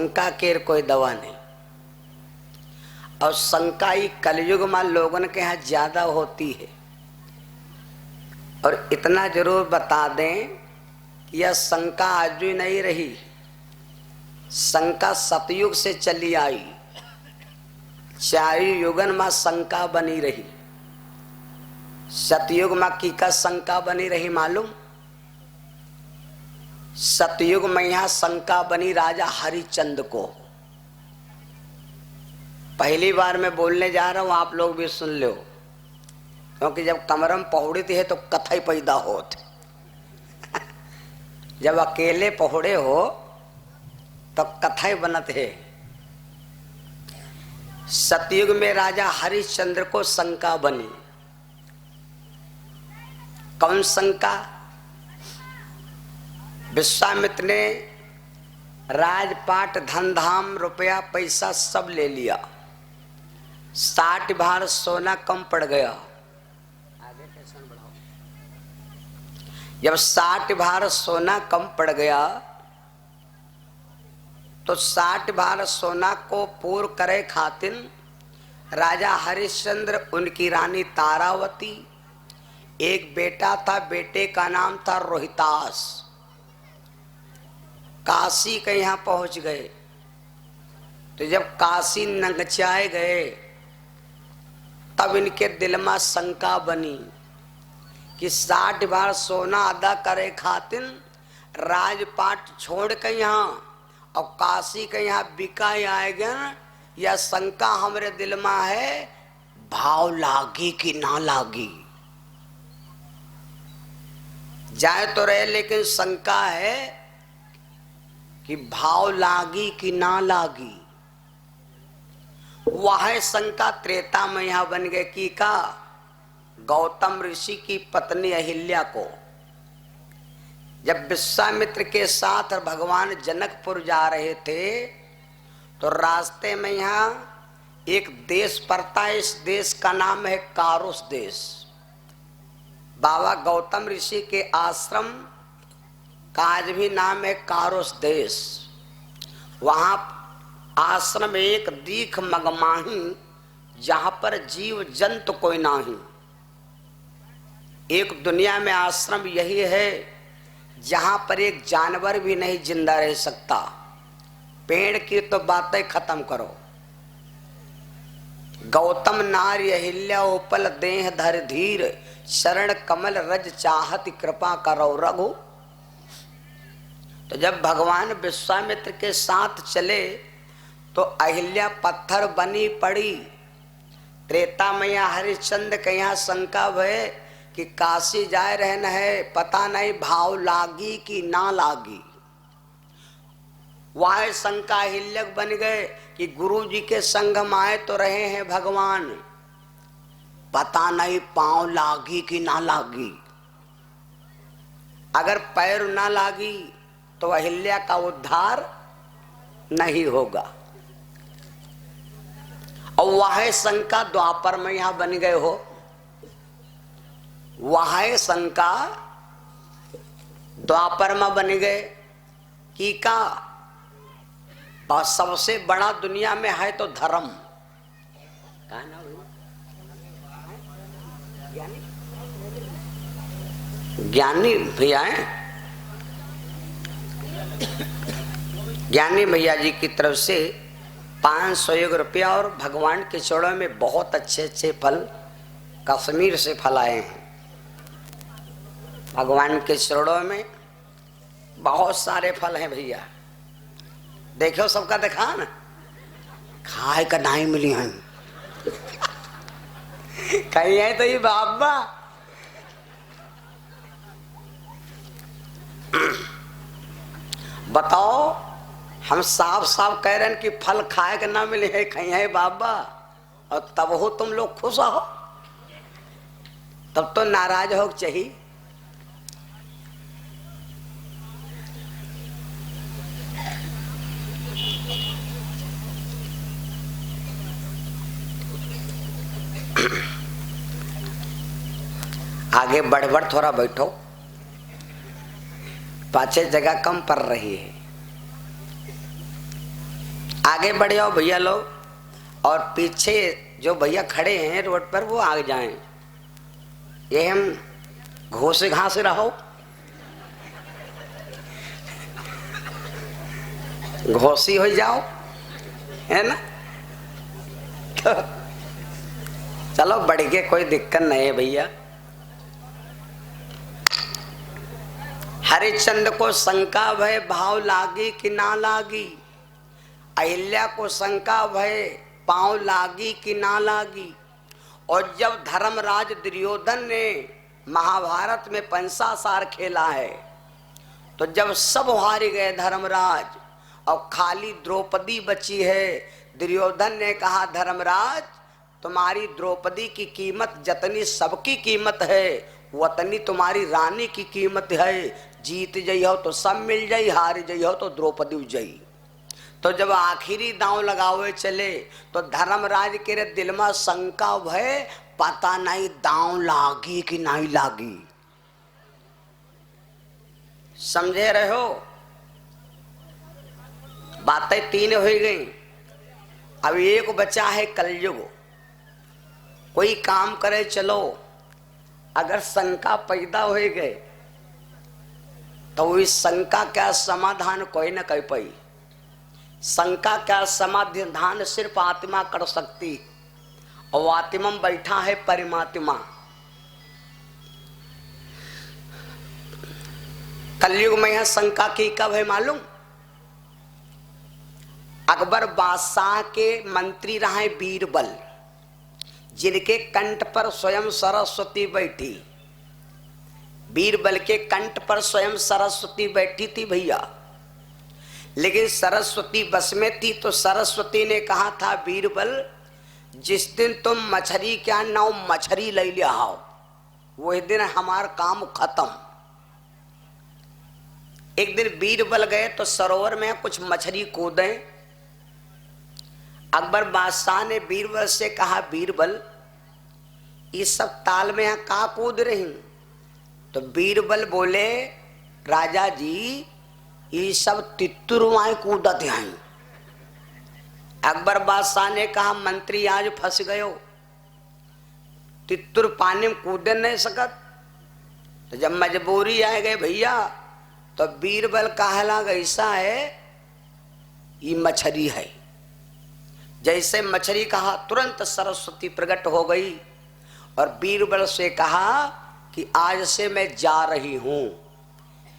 शंका केर कोई दवा नहीं। और शंका ही कलयुग में लोगों के यहाँ ज्यादा होती है। और इतना जरूर बता दें कि यह शंका आज भी नहीं रही, शंका सतयुग से चली आई। चारि युगन में शंका बनी रही। सतयुग में की का शंका बनी रही मालूम? सतयुग में यहाँ शंका बनी राजा हरिश्चंद्र को। पहली बार मैं बोलने जा रहा हूं, आप लोग भी सुन लो, क्योंकि जब कमरम पहुड़ी थी है तो कथा पैदा होत। जब अकेले पहुड़े हो तो कथा बनत है। सतयुग में राजा हरिश्चंद्र को शंका बनी। कौन शंका? विश्वामित्र ने राजपाट धन धाम रुपया पैसा सब ले लिया। 60 भार सोना कम पड़ गया। आगे टेंशन बढ़ाओ। जब 60 भार सोना कम पड़ गया तो 60 भार सोना को पूर्ण करे खातिर राजा हरिश्चंद्र, उनकी रानी तारावती, एक बेटा था, बेटे का नाम था रोहितास, काशी के यहाँ पहुंच गए। तो जब काशी नंगचाए गए तब इनके दिल में शंका बनी कि 60 बार सोना अदा करे खातिर राजपाट छोड़ के यहाँ और काशी के यहाँ बिका आएगा। यह शंका हमरे दिल में है, भाव लागी कि ना लागी। जाए तो रहे लेकिन शंका है कि भाव लागी कि ना लागी। वह शंका त्रेता में यहां बन गए कि का गौतम ऋषि की पत्नी अहिल्या को जब विश्वामित्र के साथ भगवान जनकपुर जा रहे थे तो रास्ते में यहां एक देश पड़ता है। इस देश का नाम है कारुस देश। बाबा गौतम ऋषि के आश्रम का आज भी नाम है कारुस देश। वहां आश्रम एक दीख मगमाही, जहां पर जीव जंतु कोई नाही। एक दुनिया में आश्रम यही है जहां पर एक जानवर भी नहीं जिंदा रह सकता। पेड़ की तो बातें खत्म करो। गौतम नार्य अहिल्या उपल देह धर धीर, शरण कमल रज चाहत कृपा करो रघु। तो जब भगवान विश्वामित्र के साथ चले तो अहिल्या पत्थर बनी पड़ी। त्रेता मैया हरिश्चंद्र के यहाँ शंका भय कि काशी जाए रहना है, पता नहीं भाव लागी कि ना लागी। वह शंका अहिल्यक बन गए कि गुरु जी के संग में आए तो रहे हैं भगवान, पता नहीं पांव लागी कि ना लागी। अगर पैर ना लागी तो अहिल्या का उद्धार नहीं होगा। और वह शंका द्वापर में यहां बन गए हो। वह शंका द्वापर में बन गए कि का सबसे बड़ा दुनिया में है तो धर्म। ज्ञानी भैया है, ज्ञानी भैया जी की तरफ से 500 रुपया और भगवान के चरणों में बहुत अच्छे अच्छे फल कश्मीर से फल आए हैं। भगवान के चरणों में बहुत सारे फल हैं भैया। देखो सबका देखा ना, खाए का नहीं मिली हैं। कहीं है तो ये बाबा बताओ, हम साफ साफ कह रहे हैं कि फल खाए के ना मिले है, कहीं है बाबा, और तब हो तुम लोग खुश हो, तब तो नाराज हो चाहिए। आगे बढ़ बढ़ थोड़ा बैठो, पाछे जगह कम पड़ रही है। आगे बढ़ जाओ भैया लोग, और पीछे जो भैया खड़े हैं रोड पर वो आगे जाएं। ये हम घोसे घास रहो, घोसी हो जाओ, है ना। चलो बढ़ के कोई दिक्कत नहीं है भैया। हरिश्चंद्र को शंका भय भाव लागी कि ना लागी, अहिल्या को शंका भय पांव लागी कि ना लागी। और जब धर्मराज दुर्योधन ने महाभारत में पंचासार खेला है, तो जब सब हार गए धर्मराज और खाली द्रौपदी बची है, दुर्योधन ने कहा धर्मराज तुम्हारी द्रौपदी की कीमत जतनी सबकी कीमत है वतनी तुम्हारी रानी की कीमत है। जीत जई हो तो सब मिल जाई, हार जई हो तो द्रौपदी जई। तो जब आखिरी दांव लगावे चले तो धर्मराज के दिल में शंका भय, पता नहीं दांव लागी कि नहीं लागी। समझे रहे हो? बातें तीन हो गई। अब एक बचा है कलयुग। कोई काम करे चलो, अगर शंका पैदा हो गए तो इस शंका का समाधान कोई न कर पाई। शंका का समाधान सिर्फ आत्मा कर सकती, और आत्मा में बैठा है परमात्मा। कलयुग में यह शंका की कब है मालूम? अकबर बादशाह के मंत्री रहे बीरबल, जिनके कंठ पर स्वयं सरस्वती बैठी। बीरबल के कंठ पर स्वयं सरस्वती बैठी थी भैया, लेकिन सरस्वती बस में थी। तो सरस्वती ने कहा था बीरबल जिस दिन तुम मछली क्या नाव मछली ले लिया आओ, वही दिन हमारा काम खत्म। एक दिन बीरबल गए तो सरोवर में कुछ मछली कूदे। अकबर बादशाह ने बीरबल से कहा बीरबल ये सब ताल में यहाँ कहाँ कूद रही? तो बीरबल बोले राजा जी ये सब तितुरुआएं कूदत हैं। अकबर बादशाह ने कहा मंत्री आज फंस गयो, तितुर पानी में कूद नहीं सकत। तो जब मजबूरी आ गए भैया तो बीरबल कहा लगा ऐसा है ये मछली है। जैसे मछली कहा तुरंत सरस्वती प्रकट हो गई और बीरबल से कहा कि आज से मैं जा रही हूं।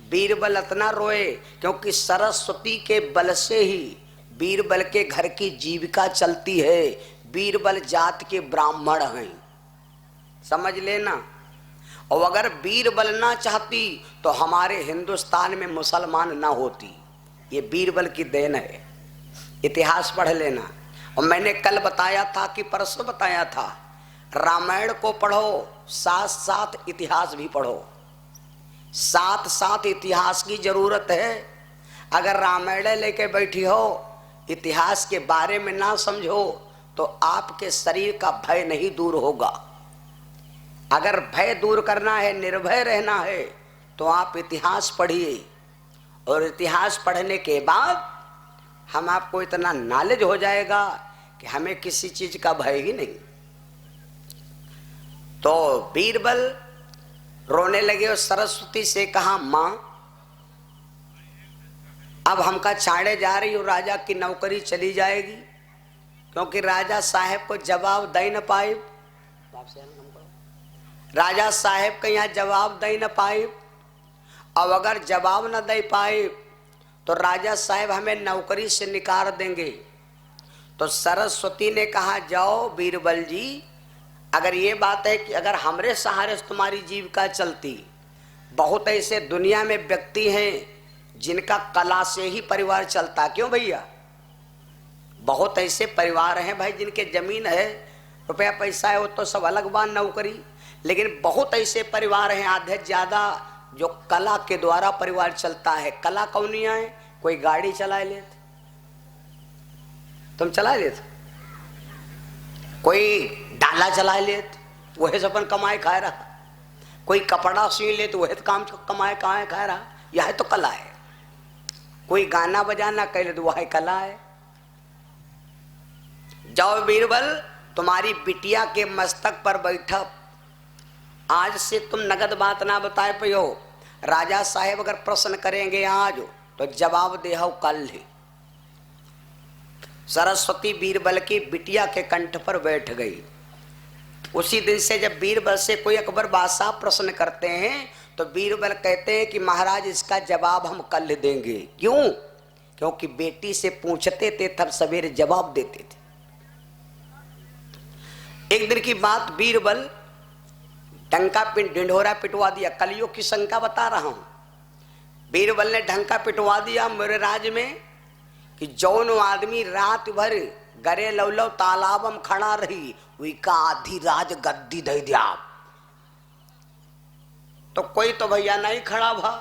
बीरबल इतना रोए क्योंकि सरस्वती के बल से ही बीरबल के घर की जीविका चलती है। बीरबल जात के ब्राह्मण हैं, समझ लेना। और अगर बीरबल ना चाहती तो हमारे हिंदुस्तान में मुसलमान ना होती। ये बीरबल की देन है, इतिहास पढ़ लेना। और मैंने कल बताया था कि परसों बताया था, रामायण को पढ़ो साथ साथ इतिहास भी पढ़ो। साथ साथ इतिहास की जरूरत है। अगर रामायण लेके बैठी हो, इतिहास के बारे में ना समझो तो आपके शरीर का भय नहीं दूर होगा। अगर भय दूर करना है, निर्भय रहना है, तो आप इतिहास पढ़िए। और इतिहास पढ़ने के बाद हम आपको इतना नॉलेज हो जाएगा कि हमें किसी चीज का भय ही नहीं। तो बीरबल रोने लगे और सरस्वती से कहा मां अब हमका छाड़े जा रही हो, राजा की नौकरी चली जाएगी। क्योंकि राजा साहेब को जवाब दे न पाए, राजा साहेब के यहाँ जवाब दे न पाए। अब अगर जवाब न दे पाए तो राजा साहेब हमें नौकरी से निकाल देंगे। तो सरस्वती ने कहा जाओ बीरबल जी, अगर ये बात है कि अगर हमरे सहारे से तुम्हारी जीविका चलती, बहुत ऐसे दुनिया में व्यक्ति हैं जिनका कला से ही परिवार चलता। क्यों भैया? बहुत ऐसे परिवार हैं भाई जिनके जमीन है, रुपया पैसा है, वो तो सब अलग बात नौकरी। लेकिन बहुत ऐसे परिवार हैं आधे ज्यादा जो कला के द्वारा परिवार चलता है। कला कौनिया है? कोई गाड़ी चला लेते, तुम चला लेते, कोई डाला चला लेते, वही से अपन कमाए खा रहा। कोई कपड़ा सी ले तो वही काम कमाए खा रहा। यह तो कला है। कोई गाना बजाना कह ले तो वह कला है। जाओ बीरबल, तुम्हारी बिटिया के मस्तक पर बैठा, आज से तुम नगद बात ना बताए पियो। राजा साहेब अगर प्रश्न करेंगे आज तो जवाब दे हो कल ही। सरस्वती बीरबल की बिटिया के कंठ पर बैठ गई। उसी दिन से जब बीरबल से कोई अकबर बादशाह प्रश्न करते हैं तो बीरबल कहते हैं कि महाराज इसका जवाब हम कल देंगे। क्यों? क्योंकि बेटी से पूछते थे तब सवेरे जवाब देते थे। एक दिन की बात, बीरबल डंका ढिंढोरा पिटवा दिया। कलियुग की शंका बता रहा हूं। बीरबल ने ढंका पिटवा दिया मेरे राज्य में कि जौन आदमी रात भर गरे लवलव तालाबम खड़ा रही वही का आधी राज गद्दी दे दिया। तो कोई तो भैया नहीं खड़ा भा।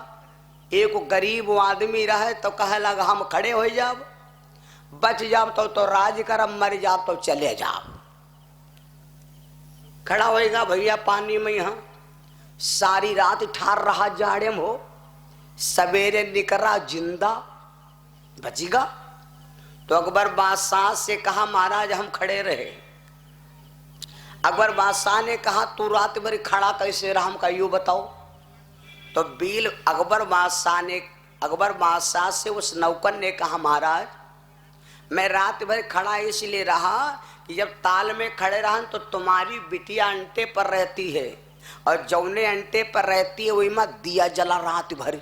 एक गरीब आदमी रहे तो कहे लगा हम खड़े हो जाब, बच जाब तो राज करब, मर जाब तो चले जाब। खड़ा होएगा भैया पानी में, यहां सारी रात ठार रहा जाड़े में हो, सवेरे निकला जिंदा बचेगा। तो अकबर बादशाह से कहा महाराज हम खड़े रहे। अकबर बादशाह ने कहा तू रात भर खड़ा कैसे रहा, हम का यूं बताओ। तो अकबर बादशाह से उस नौकर ने कहा महाराज मैं रात भर खड़ा इसलिए रहा कि जब ताल में खड़े रहा तो तुम्हारी बिटिया अंटे पर रहती है और जौने अंटे पर रहती है वही में दिया जला रात भर,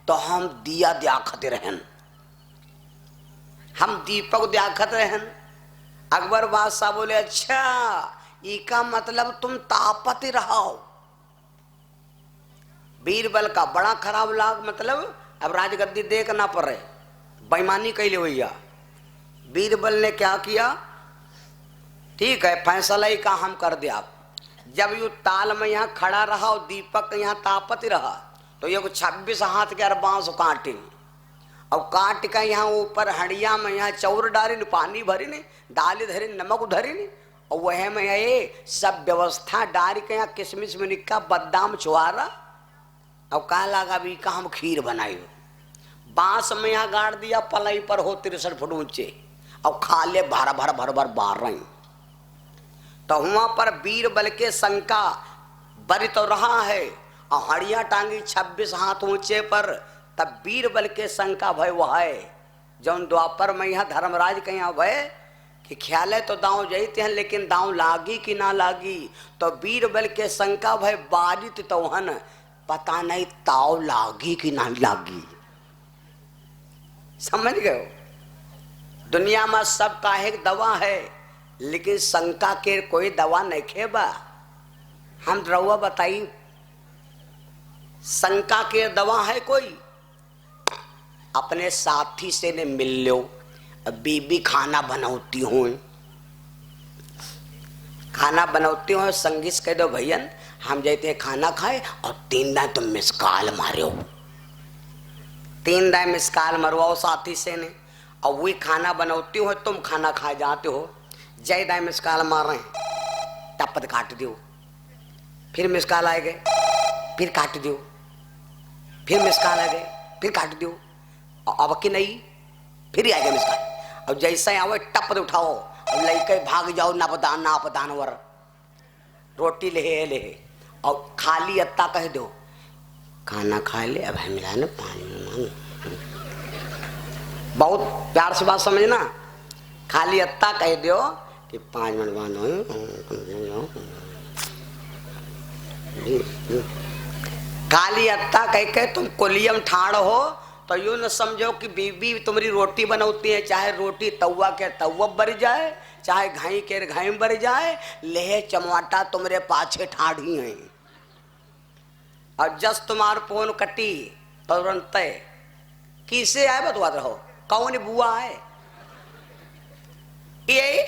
तो हम दिया द्याखत रहन, हम दीपक द्याखत रहन। अकबर बादशाह बोले अच्छा इसका मतलब तुम तापत रहो। बीरबल का बड़ा खराब लाग, मतलब अब राजगद्दी देखना पड़े, बेईमानी कैले भैया। बीरबल ने क्या किया, ठीक है फैसला ही का हम कर दिया। जब यू ताल में यहाँ खड़ा रहा और दीपक यहाँ तापत रहा तो ये 26 हाथ के बांस काटे और काट का यहाँ ऊपर हड़िया में यहाँ चौर डाली न, पानी भरी ने, दाल धरी, नमक धरी ने, और वह में ये सब व्यवस्था डाल के यहाँ किशमिश में निका बादाम छुआरा और कहा लगा भी का हम खीर बनाई। बांस में यहाँ गाड़ दिया पलाई पर हो 63 फुट ऊंचे और खा ले भर भर भर भर बार रही। तो वहां पर बीरबल के शंका बरी तो रहा है और हड़िया टांगी 26 हाथ ऊंचे पर, तब बीरबल के शंका भय वह है जौन द्वापर में यहाँ धर्मराज के यहाँ भय कि ख्याल है तो दांव जईते हैं लेकिन दांव लागी कि ना लागी। तो बीरबल के शंका भय बारित तो हन पता नहीं ताव लागी कि ना लागी। समझ गए? दुनिया में सब का एक दवा है लेकिन शंका के कोई दवा नहीं खेबा। हम रउआ बताई शंका के दवा है कोई? अपने साथी से ने मिल लो, बीबी खाना बनाती हूँ, खाना बनाती हूँ, संगीत कह दो भैया हम जाते हैं खाना खाए और 3 दिन तुम मिसकाल मारो, 3 दिन मिसकाल मरवाओ साथी से ने, और वही खाना बनाती हो तुम खाना खा जाते हो। जय दाई मिसकाल मार रहे हैं टपत काट दो, फिर मिसकाल आए गए फिर काट दो, फिर मिसकाल आ गए फिर काट दो, अब की नहीं फिर आएगा मिसकाल। अब जैसे आओ टपत उठाओ और लेके भाग जाओ नापदान वर रोटी ले और खाली अत्ता कह दो खाना खा ले अब मिला ना पानी। बहुत प्यार से बात समझना, खाली अत्ता कह दो कि 5 मिनट बाद खाली अत्ता कह के तुम कोलियम ठाड़ हो तो यूं न समझो कि बीबी तुम्हारी रोटी बनौती है, चाहे रोटी तवा के तवा बर जाए चाहे घाई के घाई बर जाए, लेह चमाटा तुम्हारे पाछे ठाड़ी है। और जस तुम्हार फोन कटी तुरंत किसे आए बतवा रहो कौन बुआ है ये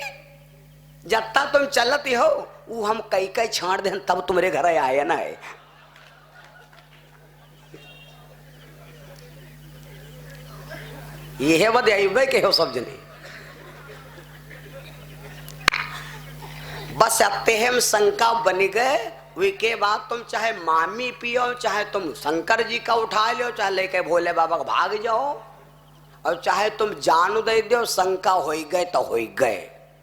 जत्ता तुम चलती हो वो हम कई छाड़ दे तब तुम्हारे घर आए ना है। ये है बदे के हो सब जने बस अत्ते हम शंका बन गए। वे के बाद तुम चाहे मामी पियो चाहे तुम शंकर जी का उठा लो चाहे लेके भोले बाबा का भाग जाओ और चाहे तुम जान दे दो, शंका हो गए तो हो गए।